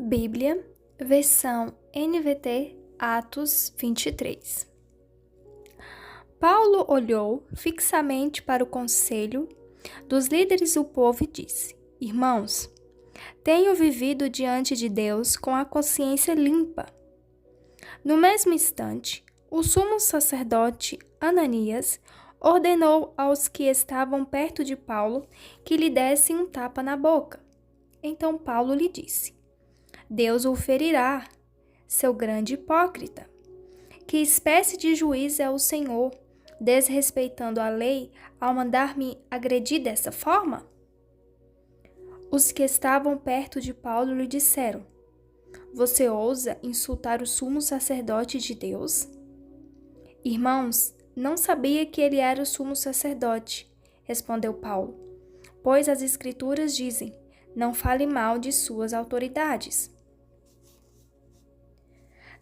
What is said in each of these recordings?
Bíblia, versão NVT, Atos 23. Paulo olhou fixamente para o conselho dos líderes do povo e disse: Irmãos, tenho vivido diante de Deus com a consciência limpa. No mesmo instante, o sumo sacerdote Ananias ordenou aos que estavam perto de Paulo que lhe dessem um tapa na boca. Então Paulo lhe disse: Deus o ferirá, seu grande hipócrita. Que espécie de juiz é o Senhor, desrespeitando a lei ao mandar-me agredir dessa forma? Os que estavam perto de Paulo lhe disseram: Você ousa insultar o sumo sacerdote de Deus? Irmãos, não sabia que ele era o sumo sacerdote, respondeu Paulo, pois as Escrituras dizem: Não fale mal de suas autoridades.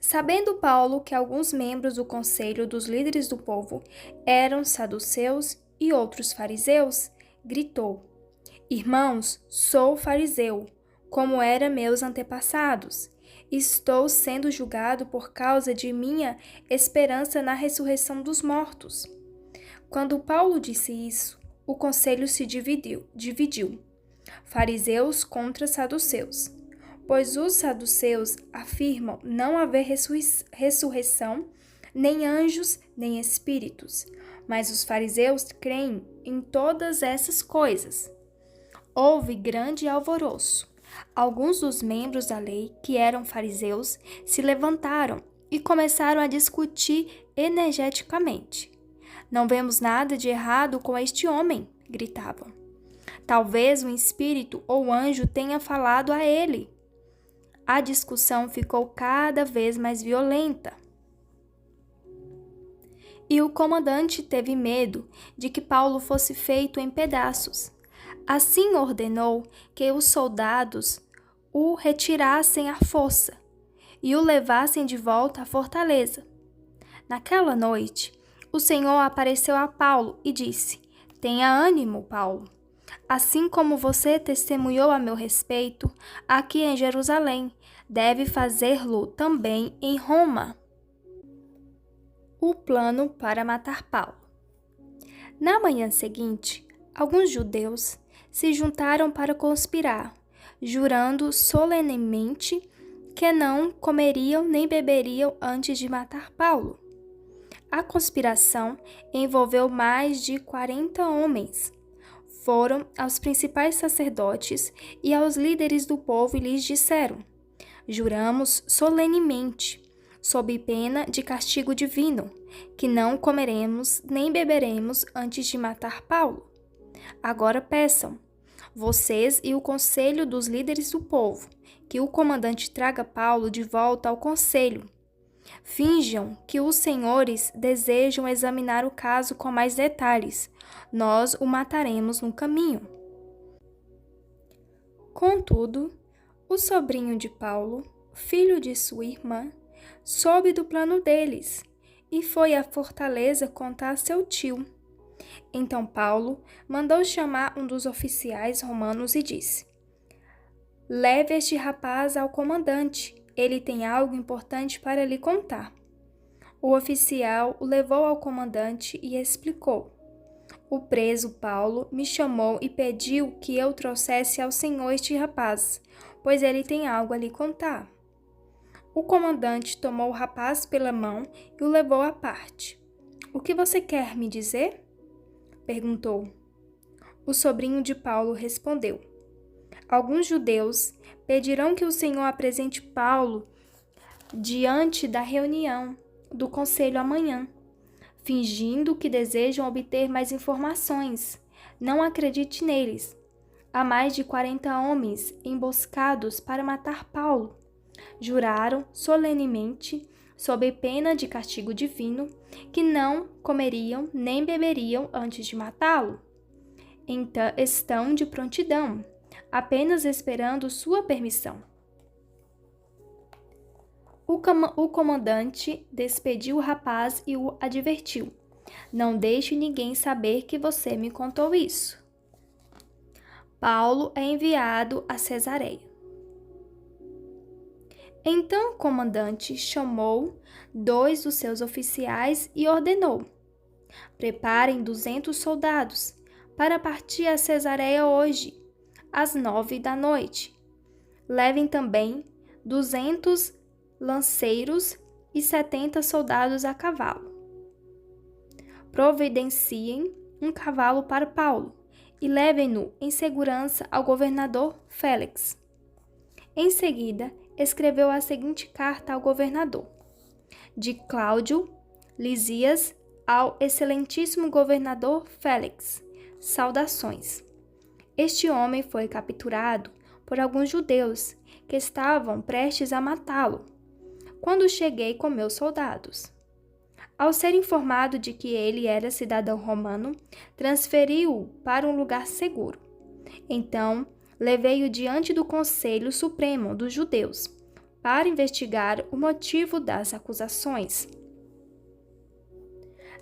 Sabendo Paulo que alguns membros do conselho dos líderes do povo eram saduceus e outros fariseus, gritou: Irmãos, sou fariseu, como eram meus antepassados. Estou sendo julgado por causa de minha esperança na ressurreição dos mortos. Quando Paulo disse isso, o conselho se dividiu. Fariseus contra saduceus. Pois os saduceus afirmam não haver ressurreição, nem anjos, nem espíritos. Mas os fariseus creem em todas essas coisas. Houve grande alvoroço. Alguns dos membros da lei, que eram fariseus, se levantaram e começaram a discutir energeticamente. Não vemos nada de errado com este homem, gritavam. Talvez um espírito ou anjo tenha falado a ele. A discussão ficou cada vez mais violenta. E o comandante teve medo de que Paulo fosse feito em pedaços. Assim ordenou que os soldados o retirassem à força e o levassem de volta à fortaleza. Naquela noite, o Senhor apareceu a Paulo e disse: Tenha ânimo, Paulo. Assim como você testemunhou a meu respeito aqui em Jerusalém, deve fazê-lo também em Roma. O plano para matar Paulo. Na manhã seguinte, alguns judeus se juntaram para conspirar, jurando solenemente que não comeriam nem beberiam antes de matar Paulo. A conspiração envolveu mais de 40 homens. Foram aos principais sacerdotes e aos líderes do povo e lhes disseram: Juramos solenemente, sob pena de castigo divino, que não comeremos nem beberemos antes de matar Paulo. Agora peçam, vocês e o conselho dos líderes do povo, que o comandante traga Paulo de volta ao conselho. Finjam que os senhores desejam examinar o caso com mais detalhes. Nós o mataremos no caminho. Contudo, o sobrinho de Paulo, filho de sua irmã, soube do plano deles e foi à fortaleza contar a seu tio. Então Paulo mandou chamar um dos oficiais romanos e disse: Leve este rapaz ao comandante, ele tem algo importante para lhe contar. O oficial o levou ao comandante e explicou: O preso Paulo me chamou e pediu que eu trouxesse ao senhor este rapaz, pois ele tem algo a lhe contar. O comandante tomou o rapaz pela mão e o levou à parte. O que você quer me dizer? Perguntou. O sobrinho de Paulo respondeu: Alguns judeus pedirão que o Senhor apresente Paulo diante da reunião do conselho amanhã, fingindo que desejam obter mais informações. Não acredite neles. Há mais de 40 homens emboscados para matar Paulo. Juraram solenemente, sob pena de castigo divino, que não comeriam nem beberiam antes de matá-lo. Então estão de prontidão, apenas esperando sua permissão. O comandante despediu o rapaz e o advertiu: Não deixe ninguém saber que você me contou isso. Paulo é enviado a Cesareia. Então o comandante chamou 2 dos seus oficiais e ordenou: preparem 200 soldados para partir a Cesareia hoje, às 9 da noite. Levem também 200 lanceiros e 70 soldados a cavalo. Providenciem um cavalo para Paulo e levem-no em segurança ao governador Félix. Em seguida, escreveu a seguinte carta ao governador: de Cláudio Lisias ao excelentíssimo governador Félix. Saudações. Este homem foi capturado por alguns judeus que estavam prestes a matá-lo, quando cheguei com meus soldados. Ao ser informado de que ele era cidadão romano, transferi-o para um lugar seguro. Então, levei-o diante do Conselho Supremo dos Judeus para investigar o motivo das acusações.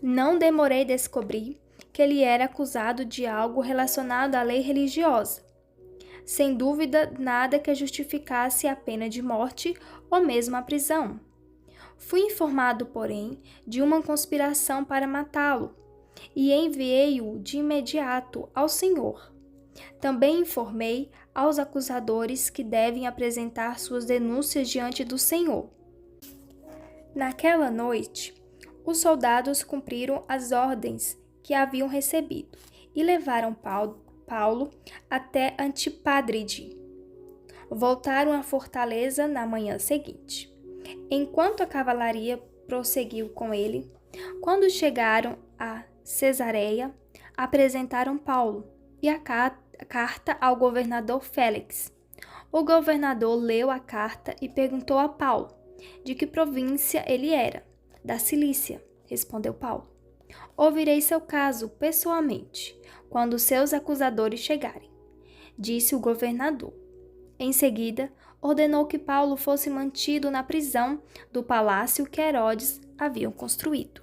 Não demorei a descobrir que ele era acusado de algo relacionado à lei religiosa. Sem dúvida, nada que justificasse a pena de morte ou mesmo a prisão. Fui informado, porém, de uma conspiração para matá-lo e enviei-o de imediato ao Senhor. Também informei aos acusadores que devem apresentar suas denúncias diante do Senhor. Naquela noite, os soldados cumpriram as ordens que haviam recebido e levaram Paulo até Antipádride. Voltaram à fortaleza na manhã seguinte. Enquanto a cavalaria prosseguiu com ele, quando chegaram a Cesareia, apresentaram Paulo e a carta ao governador Félix. O governador leu a carta e perguntou a Paulo de que província ele era. Da Cilícia, respondeu Paulo. Ouvirei seu caso pessoalmente, quando seus acusadores chegarem, disse o governador. Em seguida, ordenou que Paulo fosse mantido na prisão do palácio que Herodes havia construído.